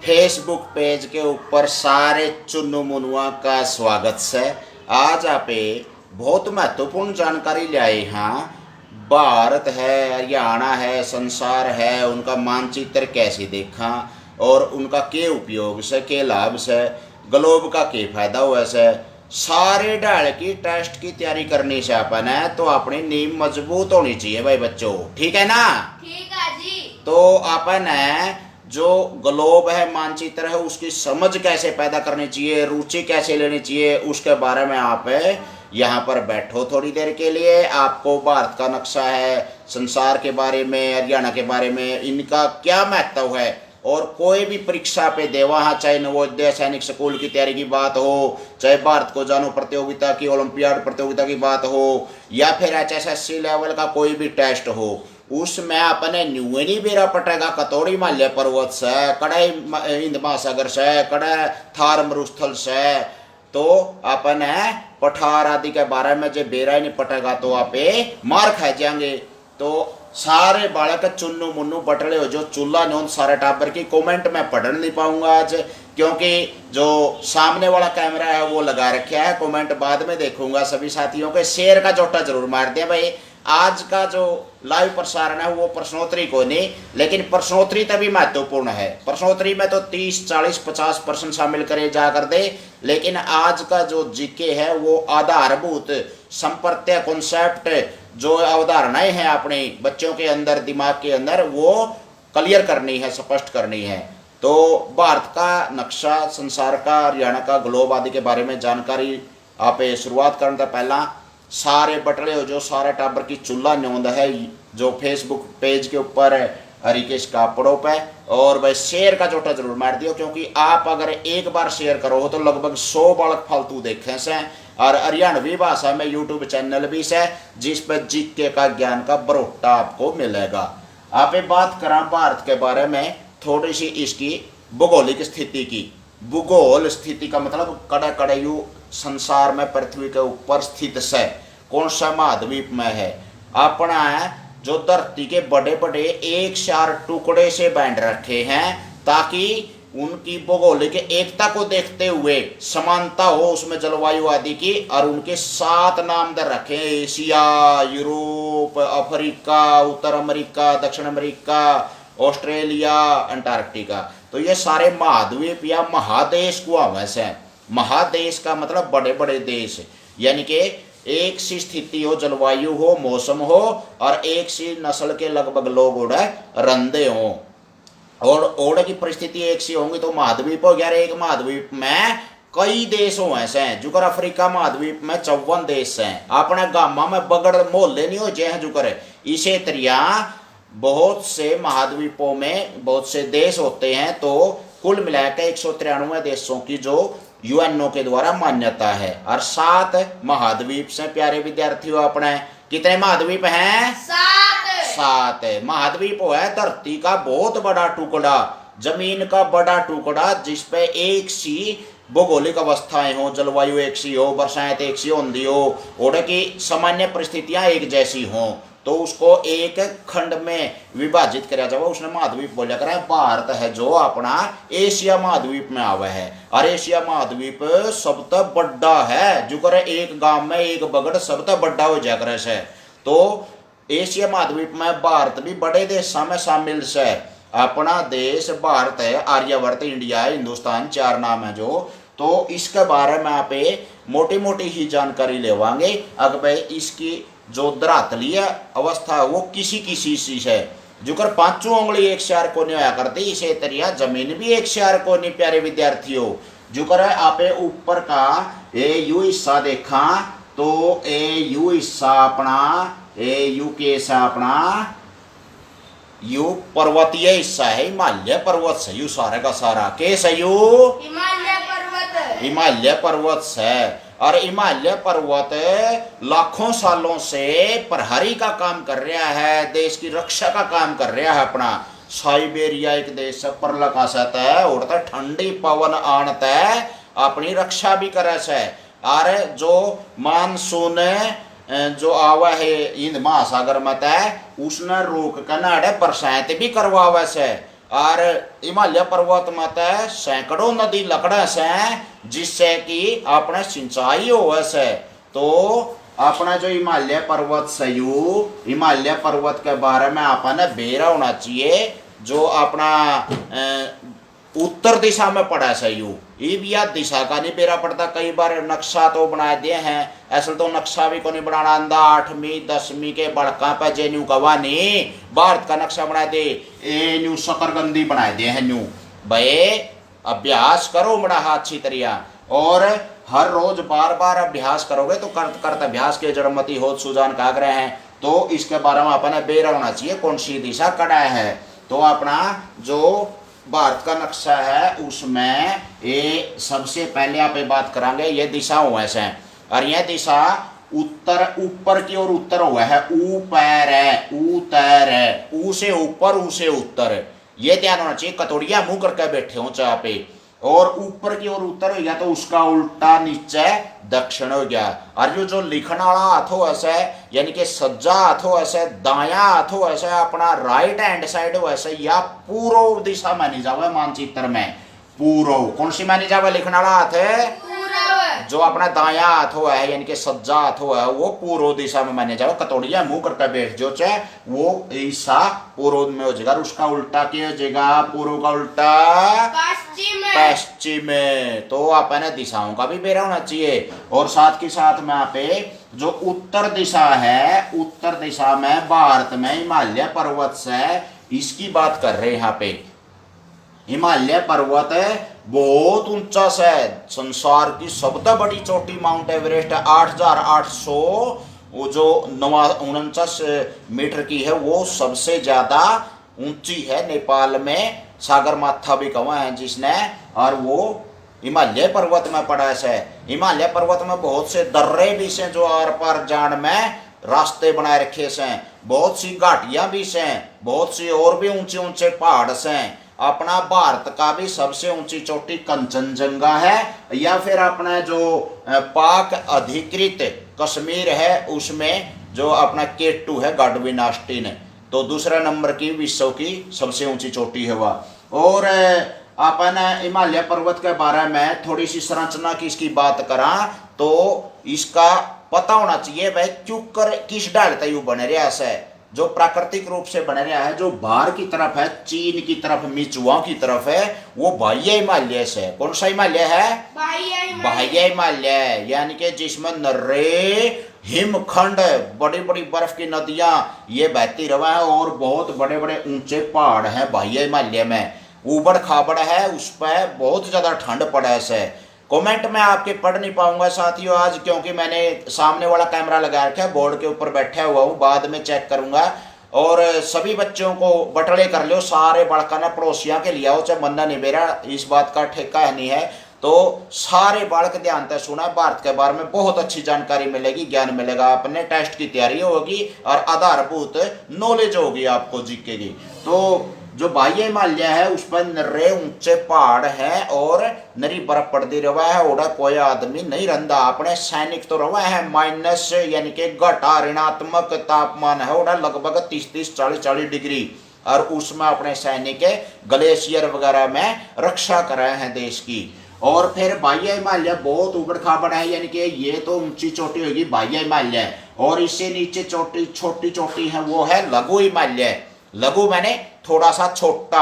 Facebook page के ऊपर सारे चुन्नू मुनुआ का स्वागत है। आज आप बहुत महत्वपूर्ण जानकारी ले आए हैं। भारत है, हरियाणा है, संसार है, उनका मानचित्र कैसे देखा और उनका के उपयोग से के लाभ से ग्लोब का के फायदा हुआ से सारे ढाल की टेस्ट की तैयारी करनी से अपन है तो अपनी नींव मजबूत होनी चाहिए भाई बच्चों, ठीक है ना। ठीक है जी। तो अपन है जो ग्लोब है, मानचित्र है, उसकी समझ कैसे पैदा करनी चाहिए, रुचि कैसे लेनी चाहिए, उसके बारे में आप यहाँ पर बैठो थोड़ी देर के लिए। आपको भारत का नक्शा है, संसार के बारे में, हरियाणा के बारे में, इनका क्या महत्व है और कोई भी परीक्षा पे दे वहाँ, चाहे नवोदय सैनिक स्कूल की तैयारी की बात हो, चाहे भारत को जानो प्रतियोगिता की, ओलंपियाड प्रतियोगिता की बात हो, या फिर HSSC लेवल का कोई भी टेस्ट हो, उसमें अपने न्यूनी बेरा पटेगा कतौड़ी हिमालय पर्वत से, कड़े हिंद महासागर से, कड़े थार मरुस्थल से, तो अपन है पठार आदि के बारे में जो बेरा ही नहीं पटेगा तो आप मार खा जाएंगे। तो सारे बालक चुन्नू मुन्नू बटले हो जो चूल्हा नोन सारे टाबर की कमेंट में पढ़ नहीं पाऊंगा आज, क्योंकि जो सामने वाला कैमरा है वो लगा रखा है। कमेंट बाद में देखूंगा। सभी साथियों के शेयर का जोटा जरूर मार दें भाई। आज का जो लाइव प्रसारण है वो प्रश्नोत्तरी को नहीं, लेकिन प्रश्नोत्तरी तभी महत्वपूर्ण है। प्रश्नोत्तरी में तो 30, 40, 50% शामिल करे जा कर दे, लेकिन आज का जो जीके है वो आधारभूत संप्रत्य कॉन्सेप्ट जो अवधारणाएं हैं अपने बच्चों के अंदर, दिमाग के अंदर, वो क्लियर करनी है, स्पष्ट करनी है। तो भारत का नक्शा, संसार का, हरियाणा का, ग्लोब आदि के बारे में जानकारी आप शुरुआत करने से पहला सारे बटले हो जो सारे टाबर की चूल्हा न्योंद है जो फेसबुक पेज के ऊपर हरिकेश कापड़ों पे, और भाई शेयर का जोटा जरूर मार दियो, क्योंकि आप अगर एक बार शेयर करो तो लगभग 100 बालक फालतू देखे से। और हरियाणवी भाषा में यूट्यूब चैनल भी है जिस पर जीके का ज्ञान का बरोटा आपको मिलेगा। आप बात करा भारत के बारे में थोड़ी सी इसकी भूगोलिक स्थिति की। भूगोल स्थिति का मतलब कड़े कड़े यू संसार में पृथ्वी के ऊपर स्थित है, कौन सा महाद्वीप में है अपना है जो धरती के बड़े बड़े एक चार टुकड़े से बांध रखे हैं, ताकि उनकी भौगोलिक एकता को देखते हुए समानता हो उसमें जलवायु आदि की, और उनके 7 नाम दे रखे, एशिया, यूरोप, अफ्रीका, उत्तर अमेरिका, दक्षिण अमेरिका, ऑस्ट्रेलिया, अंटार्कटिका। तो ये सारे महाद्वीप या महादेश को आवश्यक है। महादेश का मतलब बड़े बड़े देश, यानी कि एक सी स्थिति हो, जलवायु हो, मौसम हो, और एक सी नस्ल के लगभग लोग उड़े रंधे हो, और ओढ़ की परिस्थिति एक सी होंगी तो महाद्वीप हो गया। एक महाद्वीप में कई देश हो ऐसे हैं, जुकर अफ्रीका महाद्वीप में 54 देश हैं। अपने गामा में बगड़ मोहल्ले नहीं हो जय जुकर। इसे तरिया बहुत से महाद्वीपों में बहुत से देश होते हैं, तो कुल मिलाकर 193 देशों की जो यूएनओ के द्वारा मान्यता है। और 7 महाद्वीप से प्यारे विद्यार्थियों अपने कितने महाद्वीप हैं? 7 महाद्वीप है धरती का बहुत बड़ा टुकड़ा, जमीन का बड़ा टुकड़ा, जिसपे एक सी भौगोलिक अवस्थाएं हो, जलवायु एक सी हो, बरसात एक सी होंगी हो, और की सामान्य परिस्थितियां एक जैसी हो, तो उसको एक खंड में विभाजित किया जाए, उसने महाद्वीप बोला करा है। भारत है जो अपना एशिया महाद्वीप में आवा है, और एशिया महाद्वीप सबसे बड़ा है, जो करे एक गांव में एक बगड़ सबसे बड़ा हो जाकर है। तो एशिया महाद्वीप में भारत भी बड़े देशों में शामिल है। अपना देश भारत है, आर्यवर्त, इंडिया, हिंदुस्तान, 4 नाम है जो। तो इसके बारे में आप मोटी मोटी ही जानकारी लेवांगे। अब इसकी जो धरातलीय अवस्था है वो किसी किसी चीज है, जुकर 5 उंगली एक शार को नहीं होया करती, इसे तरिया जमीन भी एक शार को नहीं प्यारे विद्यार्थियों। जुकर आप ऊपर का ए यू हिस्सा देखा तो ए यू हिस्सा अपना, ए यू के हिस्सा अपना यू पर्वतीय हिस्सा है, हिमालय पर्वत से यू सारे का सारा केस है यू हिमालय पर्वत है। और हिमालय पर्वत लाखों सालों से प्रहरी का काम कर रहा है, देश की रक्षा का काम कर रहा है। अपना साइबेरिया एक देश है, परलक आसत है, उड़ता ठंडी पवन आणत है, अपनी रक्षा भी करे से। और जो मानसून जो आवा है हिंद महासागर में तय उसने रोक कर नाड़े बरसात भी करवावे से। और हिमालय पर्वत में तो सैकड़ों नदी लकड़े से जिससे कि अपने सिंचाई हो से। तो अपना जो हिमालय पर्वत से हिमालय पर्वत के बारे में अपने बेरा होना चाहिए। जो अपना उत्तर दिशा में पड़ा से ये भी याद दिशा का नहीं बेरा पड़ता। कई बार नक्शा तो बना दिए हैं, असल तो नक्शा भी को नहीं बनाना आंदा। 8वीं 10वीं के बड़का पे जे न्यू गवा नहीं भारत का नक्शा बना दे ए न्यू शकरगंदी बना दे है न्यू। भाई अभ्यास करो बड़ा अच्छी तरह और हर रोज बार बार अभ्यास करोगे तो करते करते अभ्यास के जड़मती हो सुजान काग रहे हैं। तो इसके बारे में अपना बेरा होना चाहिए कौन सी दिशा कड़ा है। तो अपना जो भारत का नक्शा है उसमें ये सबसे पहले आप बात करेंगे ये दिशा हुआ है और यह दिशा उत्तर ऊपर की ओर उत्तर हुआ है। ऊपर है उत्तर है ऊ से ऊपर ऊ से उत्तर। ये ध्यान होना चाहिए। कतोड़िया मुंह करके बैठे हो चाह पे और ऊपर की ओर उत्तर हो गया तो उसका उल्टा नीचे दक्षिण हो गया। और जो लिखने वाला हाथ हो ऐसे यानी कि सज्जा हाथ हो ऐसे दाया हाथ हो ऐसे अपना राइट हैंड साइड हो ऐसे या पूर्व दिशा मानी जावे मानचित्र में। पूर्व कौन सी मानी जावे लिखने वाला हाथ है जो अपना दाया हाथ हुआ है यानी कि सज्जा हाथ हुआ है वो पूर्व दिशा में माने जाओ। कतोड़िया मुंह करके बैठ जो चाहे वो ईसा पूर्व में हो जाएगा। उसका उल्टा क्या हो जाएगा पूर्व का उल्टा पश्चिम में। तो अपने दिशाओं का भी बेरा होना चाहिए। और साथ के साथ में यहाँ पे जो उत्तर दिशा है उत्तर दिशा में भारत में हिमालय पर्वत से इसकी बात कर रहे हैं। यहाँ पे हिमालय पर्वत बहुत ऊंचा से संसार की सबसे बड़ी चोटी माउंट एवरेस्ट है 8,800 वो जो 49 मीटर की है वो सबसे ज्यादा ऊंची है। नेपाल में सागर माथा भी कहा है जिसने और वो हिमालय पर्वत में पड़ा है। हिमालय पर्वत में बहुत से दर्रे भी से जो आर पार जान में रास्ते बनाए रखे से। बहुत सी घाटियां भी से बहुत सी और भी ऊंचे ऊंचे पहाड़ से। अपना भारत का भी सबसे ऊंची चोटी कंचनजंगा है या फिर अपना जो पाक अधिकृत कश्मीर है उसमें जो अपना K2 है गाडविन ऑस्टिन। तो दूसरा नंबर की विश्व की सबसे ऊंची चोटी है वह। और अपन हिमालय पर्वत के बारे में थोड़ी सी संरचना की इसकी बात करा तो इसका पता होना चाहिए भाई क्यों कर किस डालता यू बने रहा है। जो प्राकृतिक रूप से बने रहा है जो बाहर की तरफ है चीन की तरफ मिचुआ की तरफ है वो बाह्य हिमालय से। कौन सा हिमालय है बाह्य हिमालय यानी कि जिसमें नर्रे हिमखंड बड़ी बड़ी बर्फ की नदियां ये बहती रवा है और बहुत बड़े बड़े ऊंचे पहाड़ हैं बाह्य हिमालय में। उबड़ खाबड़ है उस पर बहुत ज्यादा ठंड पड़ा है। कमेंट में आपके पढ़ नहीं पाऊंगा साथियों आज क्योंकि मैंने सामने वाला कैमरा लगा रखा है बोर्ड के ऊपर बैठा हुआ हूँ बाद में चेक करूंगा। और सभी बच्चों को बटले कर लो सारे बड़काना पड़ोसियां के लिया हो चाहे मन्ना नहीं मेरा इस बात का ठेका है नहीं है। तो सारे बालक ध्यान से सुना भारत के बारे में बहुत अच्छी जानकारी मिलेगी ज्ञान मिलेगा। अपने टेस्ट की तैयारी होगी और आधारभूत नॉलेज होगी आपको जीके की। तो जो बाह्य हिमालय है उस पर नरे ऊंचे पहाड़ हैं और नरी बर्फ पड़ती रहा है और कोई आदमी नहीं रहा। अपने सैनिक तो रहा है माइनस यानी कि घटा ऋणात्मक तापमान है और लगभग 30-40 डिग्री और उसमें अपने सैनिक ग्लेशियर वगैरह में रक्षा कर रहे हैं देश की। और फिर बाह्य हिमालय बहुत उबड़ खाबड़ है यानी कि ये तो ऊंची चोटी होगी बाह्य हिमालय और इससे नीचे चोटी छोटी चोटी है वो है लघु हिमालय। लघु मैंने थोड़ा सा छोटा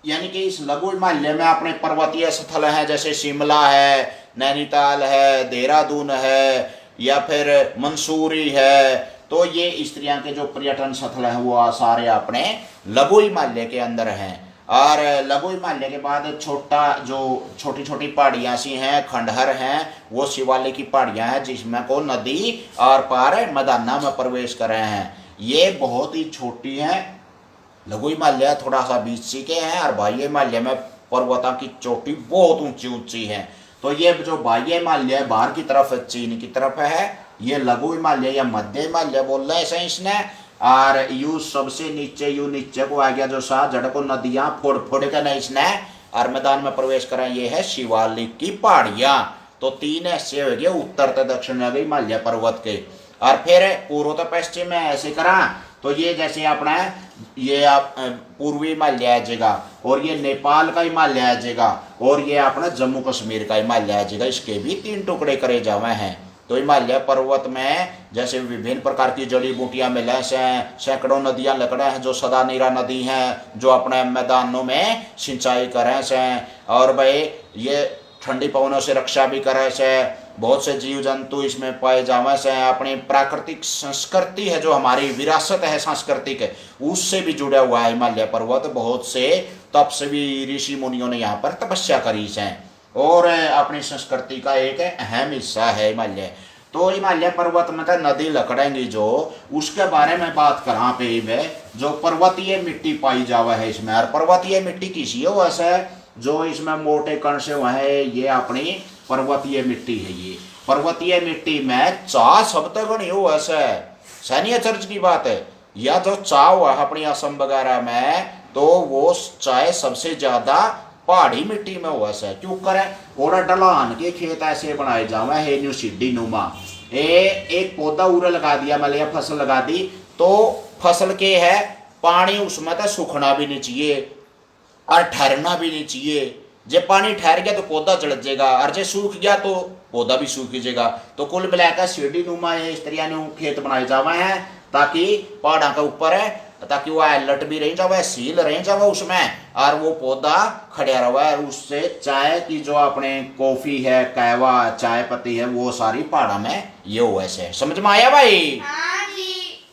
यानी कि इस लघु हिमालय में अपने पर्वतीय स्थल हैं जैसे शिमला है नैनीताल है देहरादून है या फिर मंसूरी है। तो ये इस तरह के जो पर्यटन स्थल हैं वो सारे अपने लघु हिमालय के अंदर हैं। और लघु हिमालय के बाद छोटा जो छोटी छोटी पहाड़ियाँ सी हैं खंडहर हैं वो शिवालिक की पहाड़ियाँ हैं जिसमें को नदी और पार मैदाना में प्रवेश कर रहे हैं। ये बहुत ही छोटी हैं। लघु हिमालय थोड़ा सा बीच सी के हैं और बाह्य हिमालय में पर्वतों की चोटी बहुत ऊंची ऊंची है। तो ये जो बाह्य हिमालय बाहर की तरफ चीन की तरफ है ये लघु हिमालय या मध्य हिमालय बोल रहे हैं इसने। और यू सबसे नीचे यू नीचे को आ गया जो सा जड़ को नदियां फोड़ फोड़ के नहीं इसने और मैदान में प्रवेश करा ये है शिवालिक की पहाड़ियां। तो 3 ऐसे हो गए उत्तर से दक्षिण हिमालय पर्वत के। और फिर पूर्व तो पश्चिम में ऐसे करा तो ये जैसे अपना ये आप पूर्वी हिमालय आ जाएगा, और ये नेपाल का हिमालय आ जाएगा, और ये अपना जम्मू कश्मीर का हिमालय आ जाएगा। इसके भी 3 टुकड़े करे जावे हैं। तो हिमालय पर्वत में जैसे विभिन्न प्रकार की जड़ी बूटियां मिले हैं, सैकड़ों नदियां लकड़े हैं जो सदा नीरा नदी हैं, जो अपने मैदानों में सिंचाई करे से, और भाई ये ठंडी पवनों से रक्षा भी करे से। बहुत से जीव जंतु इसमें पाए जावे से। अपनी प्राकृतिक संस्कृति है जो हमारी विरासत है सांस्कृतिक, उससे भी जुड़ा हुआ है हिमालय पर्वत। बहुत से तपस्वी ऋषि मुनियों ने यहाँ पर तपस्या करी है, और अपनी संस्कृति का एक अहम हिस्सा है हिमालय। तो हिमालय पर्वत में तो नदी लकड़ेंगी जो, उसके बारे में बात करा पे में जो पर्वतीय मिट्टी पाई जावा है इसमें। और पर्वतीय मिट्टी किसी हो वैसे जो इसमें मोटे कण से वह है, ये अपनी पर्वतीय मिट्टी है। ये पर्वतीय मिट्टी में चा सब तक नहीं हो वैसे, सैन्य चर्च की बात है। या जो चा हुआ अपनी असम वगैरह में, तो वो चाय सबसे ज्यादा पहाड़ी मिट्टी में हुआ से। क्यों करे, और ढलान के खेत ऐसे बनाए जावे है न्यू सीढ़ी नुमा। एक पौधा उरे लगा दिया, मान लिया फसल लगा दी, तो फसल के है पानी उसमें तो सूखना भी नहीं चाहिए और ठहरना भी नहीं चाहिए। जब पानी ठहर गया तो पौधा जल जाएगा, और जब सूख गया तो पौधा भी सूख जाएगा। तो कुल मिलाकर सीढ़ी नुमा इस तरह खेत बनाए जावे हैं, ताकि पहाड़ा के ऊपर है, ताकि वो लट भी रह जावे, सील रह जावे उसमें, और वो पौधा खड़ा रहा। उससे चाय की जो अपने कॉफी है, कहवा, चाय पत्ती है, वो सारी पहाड़ा में ये हुआ से। समझ में आया भाई?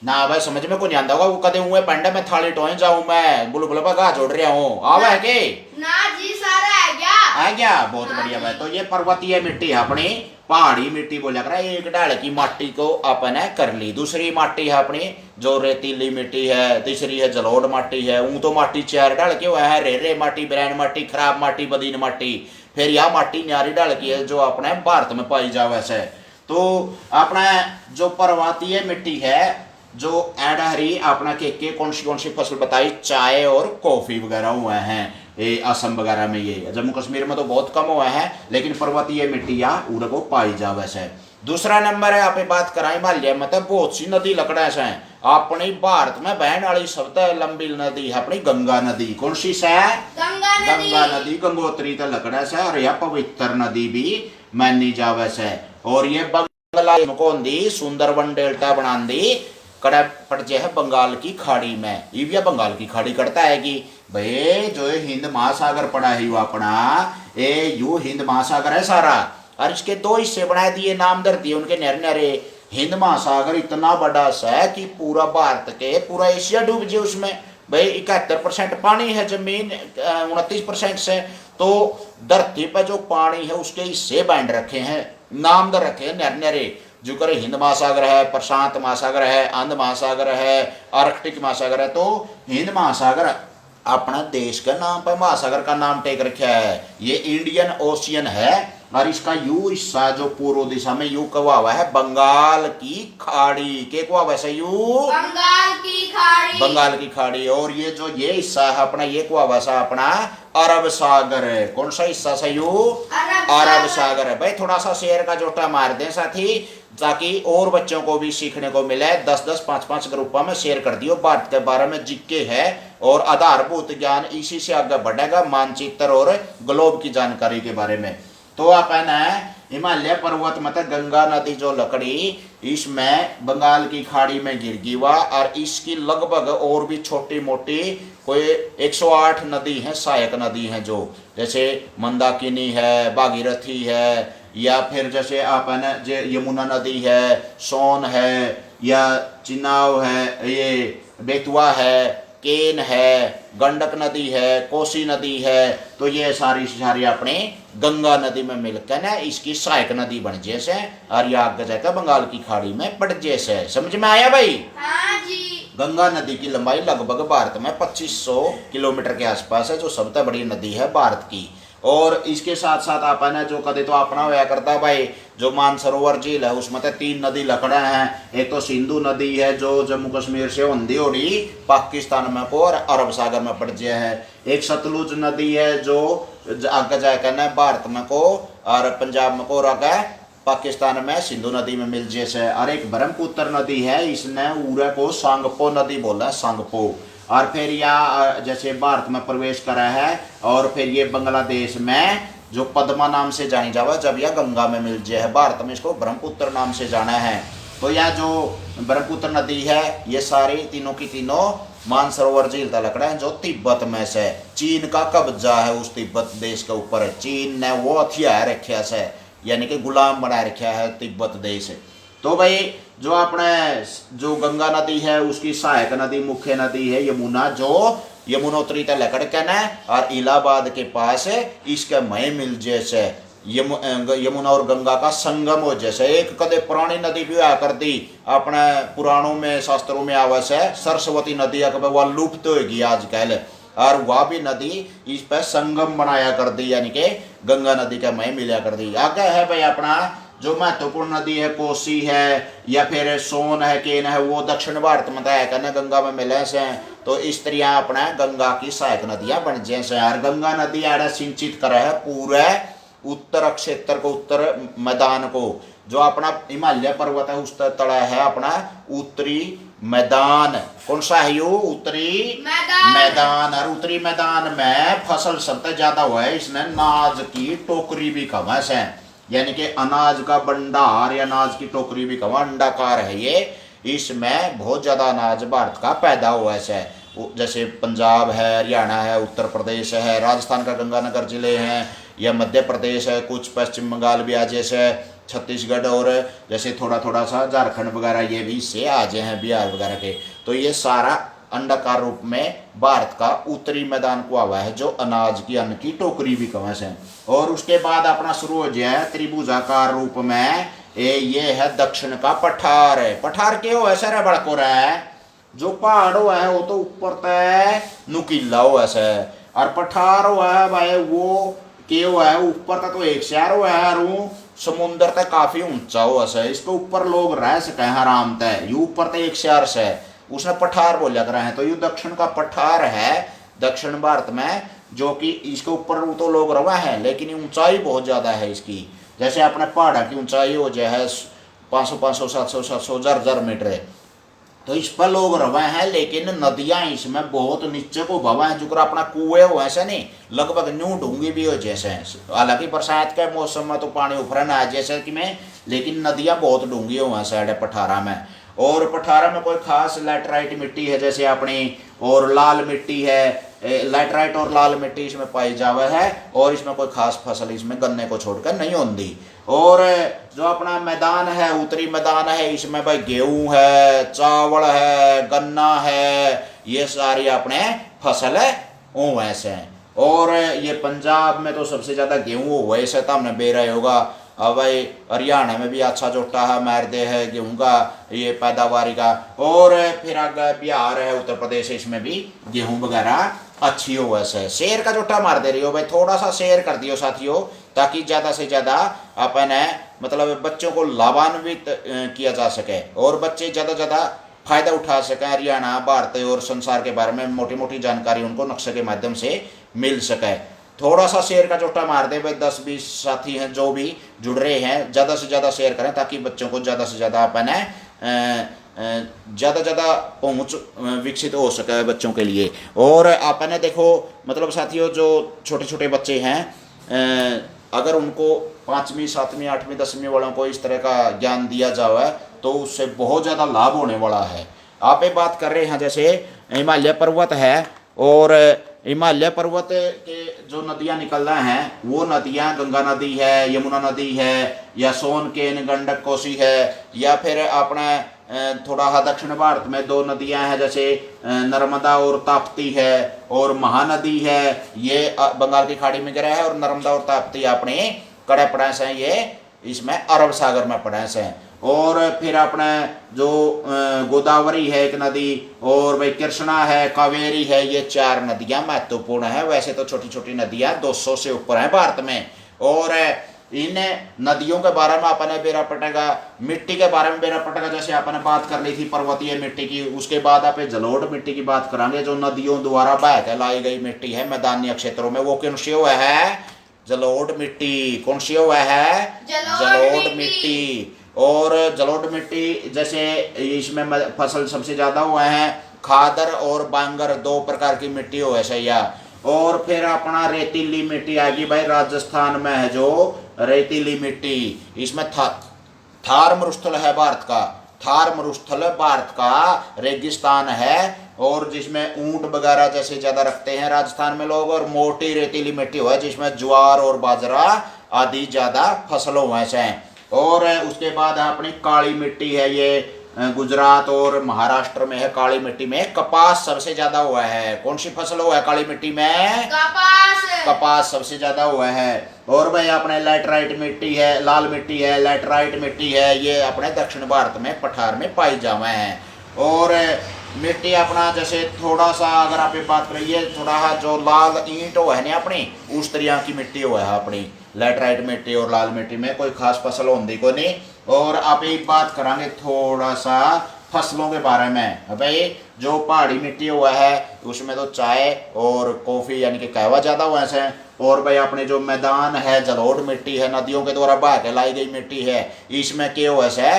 ना भाई समझ में को नहीं आता होगा, वो कदे हुए पंडे में थाली टोए जाऊं मैं, बुलबुल का जोड़ रहा हूँ। आवा है के ना जी, सारा आ गया, बहुत बढ़िया भाई। तो ये पर्वतीय मिट्टी है अपनी, पहाड़ी मिट्टी बोला कर। एक ढाल की माटी को अपने कर ली। दूसरी माटी है अपनी जो रेतीली मिट्टी है, तीसरी है जलोढ़ माटी है। ऊँ तो माटी 4 ढाल के हुआ है, रेरे माटी, ब्रैन माटी, खराब माटी, बदीन माटी। फिर यह माटी न्यारी ढाल की है जो अपने भारत में पाई जावे से। तो अपना जो पर्वतीय मिट्टी है, जो एडहरी अपना के कौन सी फसल बताई, चाय और कॉफी वगैरह हुए हैं ये असम वगैरह में। ये जम्मू कश्मीर में तो बहुत कम हुआ है, लेकिन पर्वतीय मिट्टी यहाँ उड़ को पाई जावे से। दूसरा नंबर है आप बात करा हिमालय में तो बहुत सी नदी लकड़ा से। अपनी भारत में बहन वाली सबसे लंबी नदी है अपनी गंगा नदी। कौन सी से? गंगा नदी। गंगोत्री तो लकड़ा से, और यह पवित्र नदी भी मानी जावे से। और ये बंगला सुंदरबन डेल्टा बना दी कड़ा पड़ जाए है बंगाल की खाड़ी में। ये बंगाल की खाड़ी करता है कि भाई जो हिंद महासागर पड़ा है वो अपना, ये यू हिंद महासागर है सारा, और इसके 2 हिस्से बना दिए, नाम धर दिए उनके नहरे नहरे। हिंद महासागर इतना बड़ा सा कि पूरा भारत के पूरा एशिया डूब जाए उसमें। भाई 71% पानी है, जमीन 29% से। तो धरती पर जो पानी है उसके हिस्से बांध रखे हैं, नाम धर रखे हैं नहरे नहरे। जो करे हिंद महासागर है, प्रशांत महासागर है, अंध महासागर है, आर्कटिक महासागर है। तो हिंद महासागर अपना देश का नाम पर महासागर का नाम टेक रखा है। ये इंडियन ओशियन है, और इसका यू हिस्सा जो पूर्व दिशा में यू कहा हुआ है बंगाल की खाड़ी के को वैसे यू बंगाल की खाड़ी। और ये जो ये हिस्सा है अपना, ये को वैसा अपना अरब सागर है। कौन सा हिस्सा से यू? अरब सागर है। भाई थोड़ा सा शेर का जोटा मार दें साथी, ताकि और बच्चों को भी सीखने को मिले। 10-10, 5-5 ग्रुपों में शेयर कर दियो। भारत के बारे में जिक्के है और आधारभूत ज्ञान इसी से आगे बढ़ेगा, मानचित्र और ग्लोब की जानकारी के बारे में। तो आप है ना हिमालय पर्वत में गंगा नदी जो लकड़ी इसमें बंगाल की खाड़ी में गिर गई हुआ, और इसकी लगभग और भी छोटी मोटी कोई 108 नदी है, सहायक नदी है, जो जैसे मंदाकिनी है, भागीरथी है, या फिर जैसे आप है ना यमुना नदी है, सोन है, या चिनाव है, ये बेतवा है, केन है, गंडक नदी है, कोसी नदी है। तो ये सारी अपने गंगा नदी में मिलकर ना इसकी सहायक नदी बन जैसे, और ये आगे जाकर बंगाल की खाड़ी में पड़ जैसे। समझ में आया भाई? हाँ जी। गंगा नदी की लंबाई लगभग भारत में 2500 किलोमीटर के आसपास है, जो सबसे बड़ी नदी है भारत की। और इसके साथ साथ आप है ना जो कदे तो अपना होया करता भाई, जो मानसरोवर झील है उसमें तो 3 नदी लकड़ा हैं। एक तो सिंधु नदी है जो जम्मू कश्मीर से होंदी होड़ी पाकिस्तान में को और अरब सागर में पड़ जाए है। एक सतलुज नदी है जो आगे जाकर ना भारत में को और पंजाब में को और आगे पाकिस्तान में सिंधु नदी में मिल जैसे। और एक ब्रह्मपुत्र नदी है, इसने उरे को सांगपो नदी बोला, सांगपो। और फिर यह जैसे भारत में प्रवेश करा है, और फिर ये बांग्लादेश में जो पद्मा नाम से जानी जावा, जब यह गंगा में मिल जाए है। भारत में इसको ब्रह्मपुत्र नाम से जाना है। तो यह जो ब्रह्मपुत्र नदी है, ये सारी तीनों की तीनों मानसरोवर झील तलकड़ा है, जो तिब्बत में से चीन का कब्जा है उस तिब्बत देश के ऊपर। चीन ने वो हथियार रखा से, यानी कि गुलाम बना रखा है तिब्बत देश। तो भाई जो अपने जो गंगा नदी है उसकी सहायक नदी मुख्य नदी है यमुना, जो यमुनोत्री तलकड़ के न और इलाहाबाद के पास इसके मय मिल जैसे यमुना और गंगा का संगम हो जैसे। एक कदे पुरानी नदी भी आ कर दी अपने पुराणों में शास्त्रों में आवश है, सरस्वती नदी वह लुप्त होगी आजकल, और वह भी नदी इस पर संगम बनाया कर दी, यानी कि गंगा नदी का मय मिला कर दी। आगे है भाई अपना जो महत्वपूर्ण नदी है, कोसी है या फिर सोन है, केन है, वो दक्षिण भारत में है कहना गंगा में मिले से। तो इस तरह अपना गंगा की सहायक नदियां बन जैसे। और गंगा नदी आड़ा सिंचित करे है पूरे उत्तर क्षेत्र को, उत्तर मैदान को। जो अपना हिमालय पर्वत है उस तड़ा है अपना उत्तरी मैदान। कौन सा है यो? उत्तरी मैदान। और उत्तरी मैदान में फसल सबसे ज्यादा हुआ है, इसने अनाज की टोकरी भी कमा से, यानी कि अनाज का भंडार या अनाज की टोकरी भी कमा, अंडाकार है ये। इसमें बहुत ज्यादा अनाज भारत का पैदा हुआ है, जैसे पंजाब है, हरियाणा है, उत्तर प्रदेश है, राजस्थान का गंगानगर जिले हैं, या मध्य प्रदेश है, कुछ पश्चिम बंगाल भी आ जैसे, छत्तीसगढ़, और जैसे थोड़ा थोड़ा सा झारखंड वगैरह ये भी इससे आ जाए हैं, बिहार वगैरह के। तो ये सारा अंडाकार रूप में भारत का उत्तरी मैदान को हुआ है, जो अनाज की अन्न की टोकरी भी कवच है। और उसके बाद अपना शुरू हो जाए त्रिभुजाकार रूप में, ये है दक्षिण का पठार है। पठार क्यों हो ऐसा बड़ा को रहा है, जो पहाड़ हुआ है वो तो ऊपर तय नुकीला हो ऐसा है, और पठार हुआ है भाई वो क्यों हुआ है ऊपर तक तो एक शहर हुआ है, और समुद्र तक काफी ऊंचा हो ऐसा है, इसके ऊपर लोग रह सके आराम तय। यू ऊपर तक एक शहर से उसने पठार बोला कर है, तो ये दक्षिण का पठार है दक्षिण भारत में, जो कि इसके ऊपर तो लोग रवा है, लेकिन ऊंचाई बहुत ज्यादा है इसकी। जैसे अपने पहाड़ की ऊंचाई हो जाए 500 700 जर मीटर है, तो इस पर लोग रवा हैं, लेकिन नदियां इसमें बहुत नीचे को भवा है, जो अपना कुएं हो ऐसा नहीं, लगभग न्यू डूंगी भी हो जैसे। हालांकि बरसात के मौसम में तो पानी उफरन आ जैसे कि में, लेकिन नदियां बहुत डूंगी हो साइड पठारा में। और पठारा में कोई खास लैटराइट मिट्टी है जैसे अपनी, और लाल मिट्टी है, लैटराइट और लाल मिट्टी इसमें पाई जावे है, और इसमें कोई खास फसल इसमें गन्ने को छोड़कर नहीं होती। और जो अपना मैदान है उत्तरी मैदान है, इसमें भाई गेहूं है, चावल है, गन्ना है, ये सारी अपने फसल है वैसे। और ये पंजाब में तो सबसे ज्यादा गेहूं वैसे तो हमने बे रहे होगा। अब भाई हरियाणा में भी अच्छा जोटा है मैरदे है गेहूं का ये पैदावारी का। और फिर आगे बिहार है, उत्तर प्रदेश, इसमें भी गेहूं वगैरह अच्छी हो वैसे। शेयर का जोटा मार दे रही हो भाई, थोड़ा सा शेयर कर दियो साथियों, ताकि ज्यादा से ज्यादा अपन मतलब बच्चों को लाभान्वित किया जा सके, और बच्चे ज्यादा से ज्यादा फायदा उठा सकें हरियाणा, भारत और संसार के बारे में मोटी मोटी जानकारी उनको नक्शे के माध्यम से मिल सके। थोड़ा सा शेयर का चोटा मार दे भाई, 10-20 साथी हैं जो भी जुड़ रहे हैं, ज़्यादा से ज़्यादा शेयर करें, ताकि बच्चों को ज़्यादा से ज़्यादा अपन ज़्यादा ज़्यादा पहुँच विकसित हो सके बच्चों के लिए। और आपने देखो मतलब साथियों, जो छोटे छोटे बच्चे हैं, अगर उनको 5वीं 7वीं 8वीं 10वीं वालों को इस तरह का ज्ञान दिया जाए तो उससे बहुत ज़्यादा लाभ होने वाला है। आप एक बात कर रहे हैं जैसे हिमालय पर्वत है, और हिमालय पर्वत के जो नदियां निकल रहे हैं वो नदियां गंगा नदी है, यमुना नदी है, या सोन केन गंडक कोसी है, या फिर अपने थोड़ा दक्षिण भारत में 2 नदियां हैं जैसे नर्मदा और ताप्ती है, और महानदी है, ये बंगाल की खाड़ी में गिरा है, और नर्मदा और ताप्ती अपने कड़े पड़े से ये इसमें अरब सागर में पड़े से। और फिर अपने जो गोदावरी है एक नदी, और भाई कृष्णा है, कावेरी है, ये 4 नदियां महत्वपूर्ण है। वैसे तो छोटी छोटी नदियां 200 से ऊपर है भारत में। और इन नदियों के बारे में अपने बेरा पटेगा, मिट्टी के बारे में बेरा पटेगा, जैसे आपने बात कर ली थी पर्वतीय मिट्टी की, उसके बाद आप जलोढ़ मिट्टी की बात करेंगे, जो नदियों द्वारा बह के लाई गई मिट्टी है मैदानी क्षेत्रों में, वो किन से है जलोढ़ मिट्टी। कौन सी हुआ है? जलोढ़ मिट्टी। और जलोढ़ मिट्टी जैसे इसमें फसल सबसे ज्यादा हुआ है खादर और बांगर, दो प्रकार की मिट्टी हो ऐसे या। और फिर अपना रेतीली मिट्टी आ गई भाई, राजस्थान में है जो रेतीली मिट्टी। इसमें थार मरुस्थल है भारत का, थार मरुस्थल भारत का रेगिस्तान है, और जिसमें ऊंट वगैरह जैसे ज्यादा रखते हैं राजस्थान में लोग। और मोटी रेतीली मिट्टी हुआ जिसमें ज्वार और बाजरा आदि ज्यादा फसलों वैसे। और उसके बाद अपनी काली मिट्टी है, ये गुजरात और महाराष्ट्र में है। काली मिट्टी में कपास सबसे ज्यादा हुआ है। कौन सी फसल हुआ है काली मिट्टी में? कपास सबसे ज्यादा हुआ है। और भाई अपने लैटराइट मिट्टी है, लाल मिट्टी है, लैटराइट मिट्टी है, ये अपने दक्षिण भारत में पठार में पाई जावे हैं। और मिट्टी अपना जैसे थोड़ा सा अगर आप बात करिए, थोड़ा जो लाल ईंट हुआ है ना अपनी, उस तरह की मिट्टी हुआ है अपनी लैटराइट मिट्टी और लाल मिट्टी में कोई खास फसल होती को नहीं। और आप एक बात करांगे थोड़ा सा फसलों के बारे में। भाई जो पहाड़ी मिट्टी हुआ है उसमें तो चाय और कॉफी यानी कि कहवा ज्यादा हुआ है। और भाई अपने जो मैदान है जलोढ़ मिट्टी है, नदियों के द्वारा बहा के लाई गई मिट्टी है, इसमें क्या हुआ है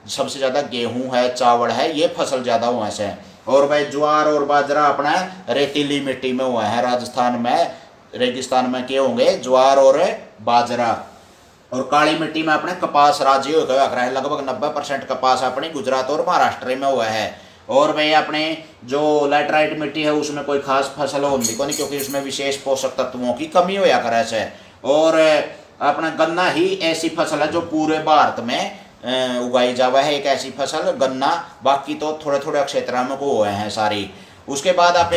सबसे ज्यादा गेहूं है, चावल है, ये फसल ज्यादा हुआ है। और भाई ज्वार और बाजरा अपना रेतीली मिट्टी में हुआ है। राजस्थान में रेगिस्तान में क्या होंगे? ज्वार और बाजरा। और काली मिट्टी में अपने कपास राज्य हो गया है, लगभग 90% कपास अपने गुजरात और महाराष्ट्र में हुआ है। और भाई अपने जो लैटराइट मिट्टी है उसमें कोई खास फसल होती को नहीं, क्योंकि उसमें विशेष पोषक तत्वों की कमी होया करे से। और अपना गन्ना ही ऐसी फसल है जो पूरे भारत में उगाई जावा है, एक ऐसी फसल गन्ना। बाकी तो थोड़े थोड़े क्षेत्र में को हुए हैं सारी। उसके बाद आप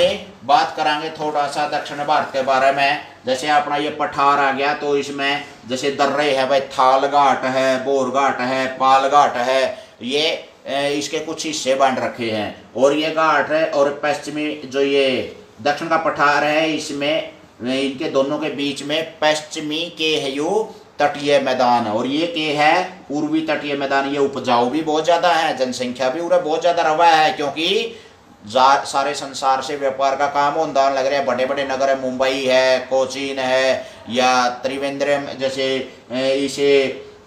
बात करांगे थोड़ा सा दक्षिण भारत के बारे में। जैसे अपना ये पठार आ गया, तो इसमें जैसे दर्रे है भाई, थाल घाट है, बोर घाट है, पाल घाट है, ये इसके कुछ हिस्से बांट रखे हैं। और ये घाट है और पश्चिमी जो ये दक्षिण का पठार है, इसमें इनके दोनों के बीच में पश्चिमी के है यू तटीय मैदान, और ये के है पूर्वी तटीय मैदान। ये उपजाऊ भी बहुत ज्यादा है, जनसंख्या भी उरा बहुत ज्यादा रवा है, क्योंकि सारे संसार से व्यापार का काम होता लग रहा है। बड़े बड़े नगर है, मुंबई है, कोचीन है, या त्रिवेंद्रम जैसे इसे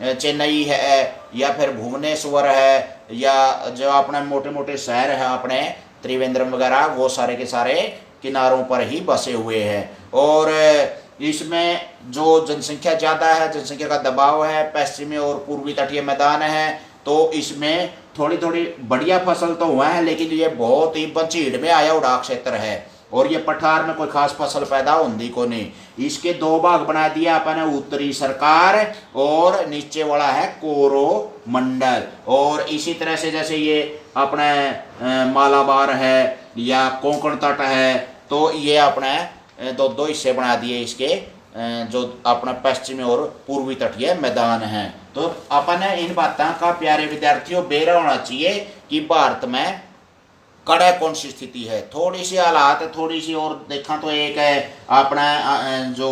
चेन्नई है, या फिर भुवनेश्वर है, या जो अपने मोटे मोटे शहर है अपने त्रिवेंद्रम वगैरह, वो सारे के सारे किनारों पर ही बसे हुए हैं। और इसमें जो जनसंख्या ज़्यादा है, जनसंख्या का दबाव है, पश्चिमी और पूर्वी तटीय मैदान है, तो इसमें थोड़ी थोड़ी बढ़िया फसल तो हुआ है, लेकिन ये बहुत ही बचीड़ में आया उड़ा क्षेत्र है। और ये पठार में कोई खास फसल पैदा होती को नहीं। इसके दो भाग बना दिया अपन, उत्तरी सरकार और नीचे वाला है कोरो मंडल। और इसी तरह से जैसे ये अपने मालाबार है या कोंकण तट है, तो ये अपने दो दो हिस्से बना दिए इसके, जो अपना पश्चिमी और पूर्वी तटीय मैदान है। तो अपन इन बातों का प्यारे विद्यार्थियों बेरा होना चाहिए कि भारत में कड़ा कौन सी स्थिति है। थोड़ी सी हालात थोड़ी सी और देखा तो एक है अपना जो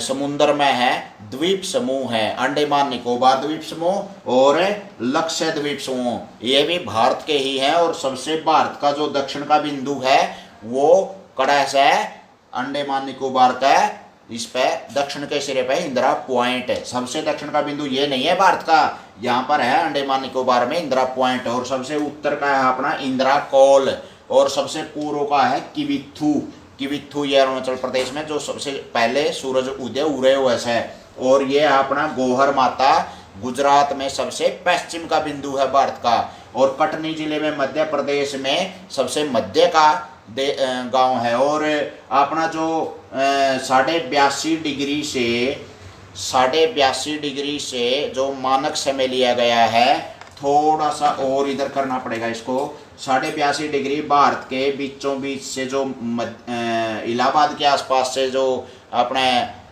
समुद्र में है द्वीप समूह है, अंडमान निकोबार द्वीप समूह और लक्षद्वीप समूह, ये भी भारत के ही हैं। और सबसे भारत का जो दक्षिण का बिंदु है वो कड़ा से अंडमान निकोबार का, इस पे दक्षिण के सिरे पे इंदिरा पॉइंट है। सबसे दक्षिण का बिंदु ये नहीं है भारत का, यहाँ पर है अंडमान निकोबार में इंदिरा पॉइंट। और सबसे उत्तर का है अपना इंदिरा कॉल, और सबसे पूर्व का है किविथू। किविथू ये अरुणाचल प्रदेश में जो सबसे पहले सूरज उदय उरे हुए है। और ये अपना गोहर माता गुजरात में सबसे पश्चिम का बिंदु है भारत का। और कटनी जिले में मध्य प्रदेश में सबसे मध्य का गांव है। और अपना जो 82.5 डिग्री से जो मानक समय लिया गया है, थोड़ा सा और इधर करना पड़ेगा इसको। 82.5 डिग्री भारत के बीचों बीच से जो इलाहाबाद के आसपास से जो अपने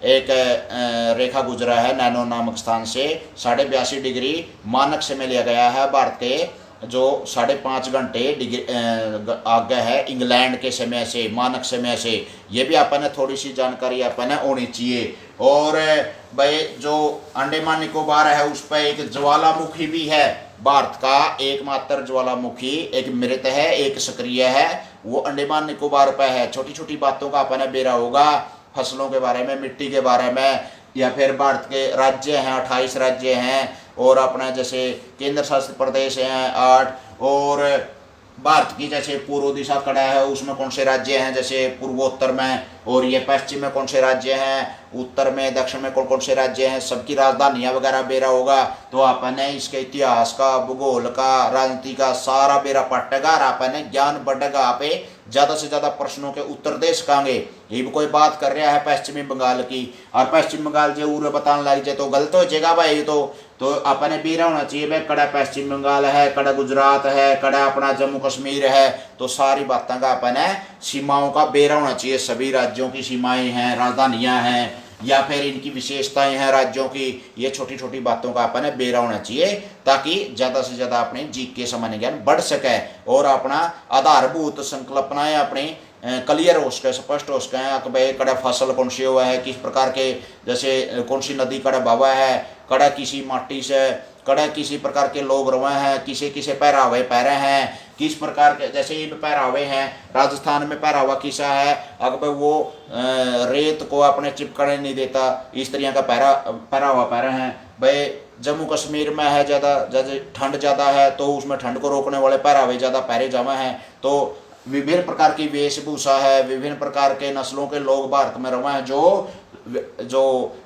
एक रेखा गुजरा है नैनो नामक स्थान से, 82.5 डिग्री मानक समय लिया गया है भारत के, जो 5.5 घंटे आगे है इंग्लैंड के समय से, मानक समय से। ये भी अपन थोड़ी सी जानकारी अपन होनी चाहिए। और भाई जो अंडमान निकोबार है उस पर एक ज्वालामुखी भी है, भारत का एकमात्र ज्वालामुखी, एक मृत है एक सक्रिय है, वो अंडमान निकोबार पे है। छोटी छोटी बातों का अपन बेरा होगा फसलों के बारे में, मिट्टी के बारे में, या फिर भारत के राज्य हैं 28 राज्य हैं, और अपना जैसे केंद्र शासित प्रदेश हैं 8, और भारत की जैसे पूर्व दिशा कड़ा है उसमें कौन से राज्य हैं, जैसे पूर्वोत्तर में, और ये पश्चिम में कौन से राज्य हैं, उत्तर में दक्षिण में कौन कौन से राज्य हैं, सबकी राजधानियां वगैरह बेरा होगा। तो आपने इसके इतिहास का, भूगोल का, राजनीति का सारा बेरा पटेगा और आपने ज्ञान बढ़ेगा। आप ज़्यादा से ज़्यादा प्रश्नों के उत्तर दे सकेंगे। ये भी कोई बात कर रहा है पश्चिमी बंगाल की, और पश्चिम बंगाल जो उरे बताने लग जाए तो गलत हो जाएगा भाई। तो अपने बेरा होना चाहिए भाई, कड़ा पश्चिम बंगाल है, कड़ा गुजरात है, कड़ा अपना जम्मू कश्मीर है, तो सारी बातों का अपने सीमाओं का बेरा होना चाहिए। सभी राज्यों की सीमाएं हैं, राजधानियां हैं, या फिर इनकी विशेषताएं हैं राज्यों की, ये छोटी छोटी बातों का अपने बेरा होना चाहिए, ताकि ज़्यादा से ज़्यादा अपने जीके सामान्य ज्ञान बढ़ सके और अपना आधारभूत संकल्पनाएं अपनी क्लियर हो सके, स्पष्ट हो सके कि भाई कड़ा फसल कौन सी हुआ है, किस प्रकार के, जैसे कौन सी नदी कड़ा बहा है, कड़ा किसी माटी से, कड़ा किसी प्रकार के लोग रहे हैं, किसे किसे पहरावे पहरे हैं, किस प्रकार के, जैसे ये पहरावे हैं राजस्थान में पहरावा किसा है, अगर वो रेत को अपने चिपकने नहीं देता, इस तरह का पहरावा पहरे हैं भाई। जम्मू कश्मीर में है ज़्यादा, जैसे ठंड ज़्यादा है तो उसमें ठंड को रोकने वाले पहरावे ज़्यादा पहरे जमा हैं। तो विभिन्न प्रकार की वेशभूषा है, विभिन्न प्रकार के नस्लों के लोग भारत में रहे हैं, जो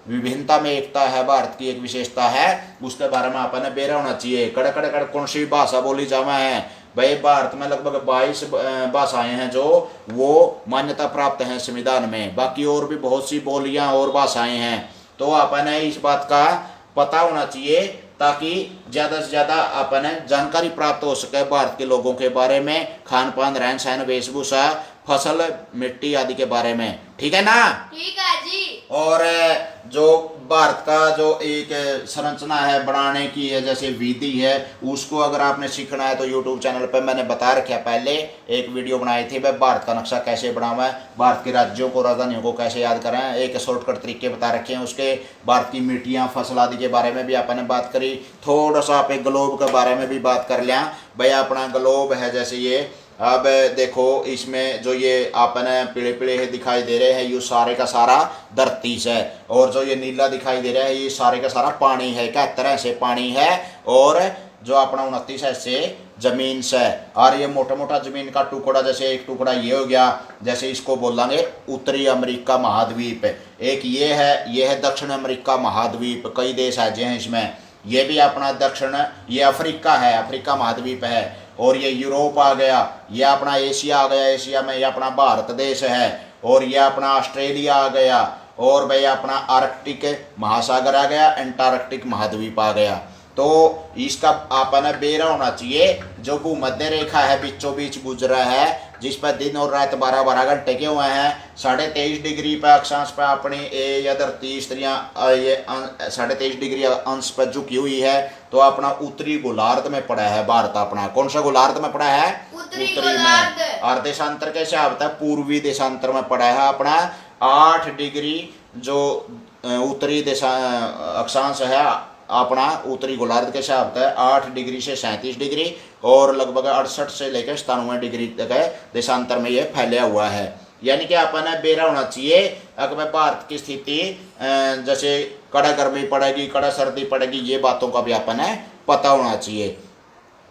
विभिन्नता में एकता है, भारत की एक विशेषता है, उसके बारे में आपने बेरा होना चाहिए। कड़े कड़े कड़े कौन सी भाषा बोली जावा है भाई, भारत में लगभग 22 भाषाएं हैं जो वो मान्यता प्राप्त हैं संविधान में, बाकी और भी बहुत सी बोलियां और भाषाएं हैं। तो आपने इस बात का पता होना चाहिए ताकि ज़्यादा से ज़्यादा अपने जानकारी प्राप्त हो सके भारत के लोगों के बारे में, खान पान, रहन सहन, वेशभूषा, फसल, मिट्टी आदि के बारे में। ठीक है ना? ठीक है जी। और जो भारत का जो एक संरचना है बनाने की है, जैसे विधि है, उसको अगर आपने सीखना है तो YouTube चैनल पर मैंने बता रखा, पहले एक वीडियो बनाई थी भाई भारत का नक्शा कैसे बनावा है, भारत के राज्यों को, राजधानियों को कैसे याद करें, एक शॉर्टकट तरीके बता रखे हैं उसके। भारत की मिट्टियाँ, फसल आदि के बारे में भी आपने बात करी। थोड़ा सा आप एक ग्लोब के बारे में भी बात कर लिया भाई। अपना ग्लोब है जैसे ये, अब देखो इसमें जो ये आपने पीले पीले दिखाई दे रहे हैं, ये सारे का सारा धरती से, और जो ये नीला दिखाई दे रहा है ये सारे का सारा पानी है, 71 से पानी है, और जो अपना 29 है से जमीन से। और ये मोटा मोटा जमीन का टुकड़ा, जैसे एक टुकड़ा ये हो गया, जैसे इसको बोलेंगे उत्तरी अमेरिका महाद्वीप, एक ये है दक्षिण अमेरिका महाद्वीप, कई देश राज्य हैं इसमें। ये भी अपना दक्षिण, ये अफ्रीका है, अफ्रीका महाद्वीप है, और ये यूरोप आ गया, ये अपना एशिया आ गया, एशिया में ये अपना भारत देश है, और ये अपना ऑस्ट्रेलिया आ गया, और भाई अपना आर्कटिक महासागर आ गया, एंटार्कटिक महाद्वीप आ गया। तो इसका आपने बेरा होना चाहिए। जो भूमध्य रेखा है बीचों बीच गुजरा है, जिस पर दिन और रात 12-12 घंटे के हुए हैं, 23.5 डिग्री पर अक्षांश पर अपनी या धरती इस तरह ये 23.5 डिग्री अंश पर झुकी हुई है। तो अपना उत्तरी गोलार्ध में पड़ा है भारत। अपना कौन सा गोलार्ध में पड़ा है? उत्तरी में। गोलार्ध। और देशांतर के हिसाब से पूर्वी देशांतर में पड़ा है अपना 8 डिग्री, जो उत्तरी अक्षांश है अपना उत्तरी गोलार्ध के हिसाब से 8 डिग्री से 37 डिग्री, और लगभग 68 से लेकर 97 डिग्री तक देशांतर में ये फैला हुआ है। यानी कि अपने बेरा होना चाहिए अगर भारत की स्थिति, जैसे कड़ा गर्मी पड़ेगी, कड़ा सर्दी पड़ेगी, ये बातों का भी अपने पता होना चाहिए।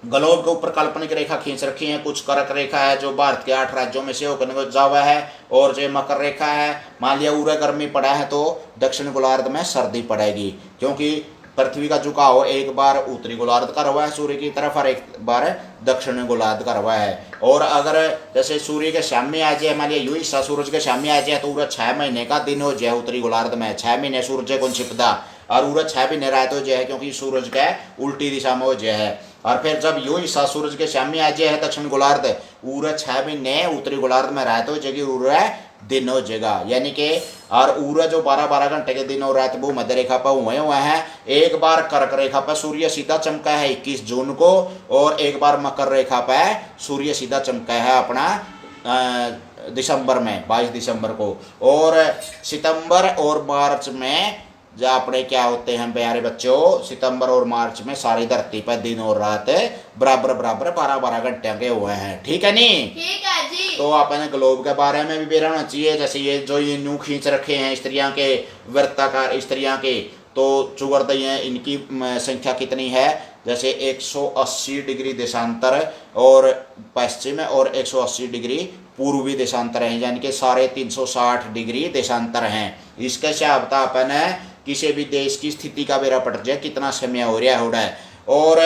ग्लोब के ऊपर काल्पनिक रेखा खींच रखी है, कुछ कर्क रेखा है जो भारत के 8 राज्यों में से होकर जावा है, और जो मकर रेखा है, मान लिया उरे गर्मी पड़ा है तो दक्षिण गोलार्ध में सर्दी पड़ेगी, क्योंकि पृथ्वी का झुकाव एक बार उत्तरी गोलार्ध का रहा है सूर्य की तरफ, और एक बार दक्षिण गोलार्ध का रहा है। और अगर जैसे सूर्य के सामने आ जाए, मान लिया यू हिस्सा सूरज के सामने आ जाए, तो पूरा 6 महीने का दिन हो जाए उत्तरी गोलार्ध में, 6 महीने सूर्य को छिपदा, और पूरा 6 महीने रात हो जाए, क्योंकि सूरज के उल्टी दिशा में हो जाए है। और फिर जब यू हिस्सा सूरज के सामने आ जाए दक्षिण गोलार्ध, पूरा 6 महीने उत्तरी गोलार्ध में रात हो जाएगी, पूरा दिन हो जाएगा। यानी कि और पूरा जो 12-12 घंटे के दिन और रात भूमध्य रेखा पर हुए हैं। एक बार कर्क रेखा पर सूर्य सीधा चमका है 21 जून को, और एक बार मकर रेखा पर सूर्य सीधा चमका है अपना दिसंबर में 22 दिसंबर को, और सितंबर और मार्च में जो अपने क्या होते हैं प्यारे बच्चों, सितंबर और मार्च में सारी धरती पर दिन और रात बराबर बराबर 12-12 घंटे के हुए हैं। ठीक है नहीं? ठीक है जी। तो अपने ग्लोब के बारे में भी बेरा होना चाहिए। जैसे ये जो ये न्यू खींच रखे हैं स्त्रियां के, वृत्ताकार स्त्रियां के, तो चुगरदई हैं, इनकी संख्या कितनी है? जैसे 180 डिग्री देशांतर और पश्चिम और 180 डिग्री पूर्वी देशांतर हैं, यानी कि सारे 360 डिग्री देशांतर हैं। इसके हिसाब था अपन किसी भी देश की स्थिति का बेरा पट जाए कितना समय हो रहा है। और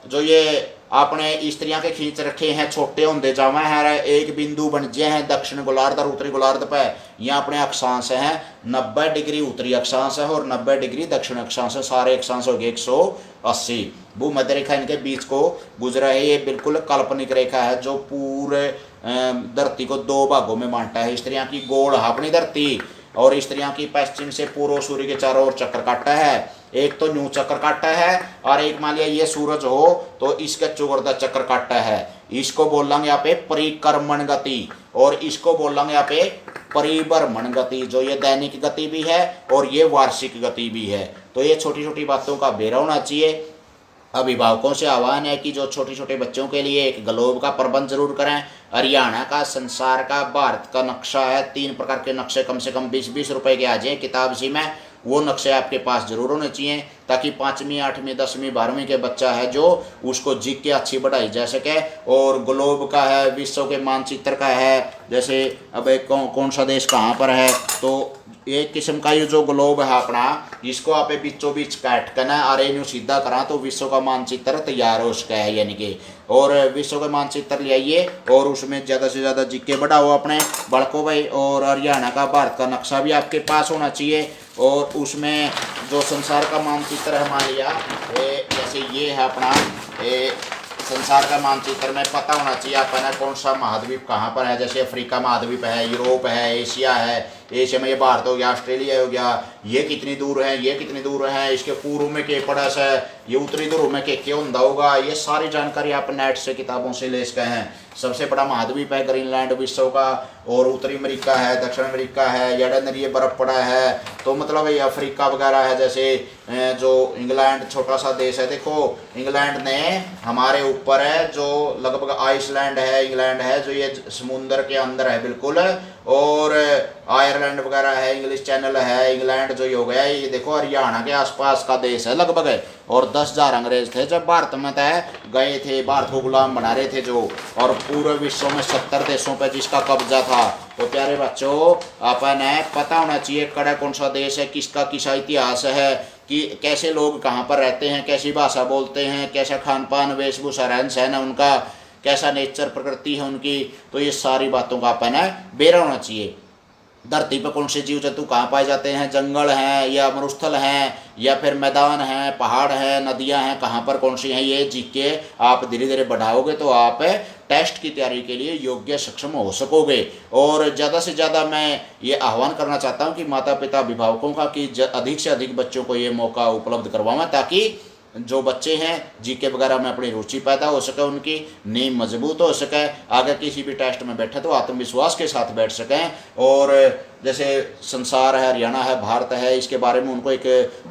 जो ये आपने स्त्रियां के खींच रखे हैं छोटे होंगे जावा है, एक बिंदु बन जाए हैं दक्षिण गोलार्ध और उत्तरी गोलार्ध पे, यहाँ अपने अक्षांश हैं 90 डिग्री उत्तरी अक्षांश है और 90 डिग्री दक्षिण अक्षांश है, सारे अक्षांश हो गए 180। भूमध्य रेखा इनके बीच को गुजरा है। ये बिल्कुल काल्पनिक रेखा है जो पूरे धरती को 2 भागों में बांटा है। स्त्रियां की गोल अपनी धरती और स्त्रियां की पश्चिम से पूर्व सूर्य के चारों ओर चक्कर काटा है। एक तो न्यू चक्कर काटा है और एक मान लिया ये सूरज हो तो इसका चौगर्दा चक्कर काटा है। इसको बोलेंगे यहाँ पे परिक्रमण गति और इसको बोलेंगे यहाँ पे परिभ्रमण गति, जो ये दैनिक गति भी है और ये वार्षिक गति भी है। तो ये छोटी छोटी बातों का बेरा होना चाहिए। अभिभावकों से आह्वान है कि जो छोटे छोटे बच्चों के लिए एक ग्लोब का प्रबंध जरूर करें। हरियाणा का, संसार का, भारत का नक्शा है, 3 प्रकार के नक्शे कम से कम 20-20 रुपए के आ जाए किताब सी में, वो नक्शे आपके पास जरूर होने चाहिए ताकि 5वीं 8वीं 10वीं 12वीं के बच्चा है जो उसको जीक के अच्छी बढ़ाई जा सके। और ग्लोब का है, विश्व के मानचित्र का है, जैसे अब कौन सा देश कहाँ पर है, तो एक किस्म का ये जो ग्लोब है अपना, इसको आप बीचों बीच काट कर ना अरे न्यू सीधा करा तो विश्व का मानचित्र तैयार हो उसका है, यानी कि। और विश्व का मानचित्र ले आइए और उसमें ज़्यादा से ज़्यादा जीके बढ़ाओ अपने बड़को भाई। और हरियाणा का, भारत का नक्शा भी आपके पास होना चाहिए और उसमें जो संसार का मानचित्र है मान लिया जैसे ये है अपना संसार का मानचित्र में पता होना चाहिए अपना कौन सा महाद्वीप कहाँ पर है। जैसे अफ्रीका महाद्वीप है, यूरोप है, एशिया है, एशिया में ये भारत हो गया, ऑस्ट्रेलिया हो गया, ये कितनी दूर है, ये कितनी दूर है, इसके पूर्व में के पड़ा है, ये उत्तरी ध्रुव में के होंदा होगा, ये सारी जानकारी आप नेट से किताबों से ले सके हैं। सबसे बड़ा महाद्वीप है ग्रीनलैंड विश्व का, और उत्तरी अमेरिका है, दक्षिण अमेरिका है, या अंदर ये बर्फ पड़ा है, तो मतलब ये अफ्रीका वगैरह है। जैसे जो इंग्लैंड छोटा सा देश है, देखो इंग्लैंड ने हमारे ऊपर है, जो लगभग आइसलैंड है, इंग्लैंड है जो ये समुद्र के अंदर है बिल्कुल, और आयरलैंड वगैरह है, इंग्लिश चैनल है, इंग्लैंड जो ये हो गया ये देखो हरियाणा के आसपास का देश है लगभग है। और 10,000 अंग्रेज थे जब भारत में तय गए थे, भारत को गुलाम बना रहे थे जो, और पूरे विश्व में 70 देशों पर जिसका कब्जा था। तो प्यारे बच्चों अपन पता होना चाहिए कड़ा कौन सा देश है, किसका किसा इतिहास है, कि कैसे लोग कहाँ पर रहते हैं, कैसी भाषा बोलते हैं, कैसा खान पान वेशभूषा रहन सहन है उनका, कैसा नेचर प्रकृति है उनकी। तो ये सारी बातों का अपन बेरा होना चाहिए। धरती पर कौन से जीव जंतु कहाँ पाए जाते हैं, जंगल हैं या मरुस्थल हैं या फिर मैदान हैं, पहाड़ हैं, नदियां हैं, कहाँ पर कौन सी हैं, ये जी के आप धीरे धीरे बढ़ाओगे तो आप टेस्ट की तैयारी के लिए योग्य सक्षम हो सकोगे। और ज़्यादा से ज़्यादा मैं ये आह्वान करना चाहता हूँ कि माता पिता अभिभावकों का कि अधिक से अधिक बच्चों को ये मौका उपलब्ध करवाएं ताकि जो बच्चे हैं जीके वगैरह में अपनी रुचि पैदा हो सके, उनकी नींव मजबूत हो सके, आगे किसी भी टेस्ट में बैठे तो आत्मविश्वास के साथ बैठ सकें। और जैसे संसार है, हरियाणा है, भारत है, इसके बारे में उनको एक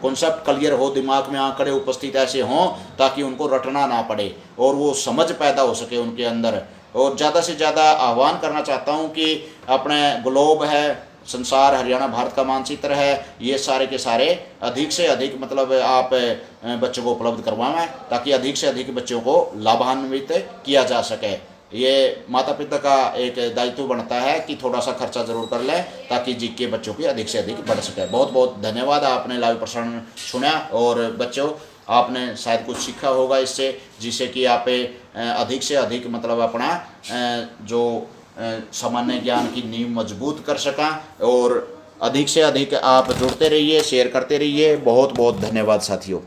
कॉन्सेप्ट क्लियर हो, दिमाग में आंकड़े उपस्थित ऐसे हों ताकि उनको रटना ना पड़े और वो समझ पैदा हो सके उनके अंदर। और ज़्यादा से ज़्यादा आह्वान करना चाहता हूँ कि अपने ग्लोब है, संसार, हरियाणा, भारत का मानचित्र है, ये सारे के सारे अधिक से अधिक मतलब आप बच्चों को उपलब्ध करवाएं ताकि अधिक से अधिक बच्चों को लाभान्वित किया जा सके। ये माता पिता का एक दायित्व बनता है कि थोड़ा सा खर्चा जरूर कर लें ताकि जीके बच्चों की अधिक से अधिक बढ़ सके। बहुत बहुत धन्यवाद, आपने लाइव प्रसारण सुना और बच्चों आपने शायद कुछ सीखा होगा इससे, जिससे कि आप अधिक से अधिक मतलब अपना जो सामान्य ज्ञान की नींव मजबूत कर सका। और अधिक से अधिक आप जुड़ते रहिए, शेयर करते रहिए। बहुत बहुत धन्यवाद साथियों।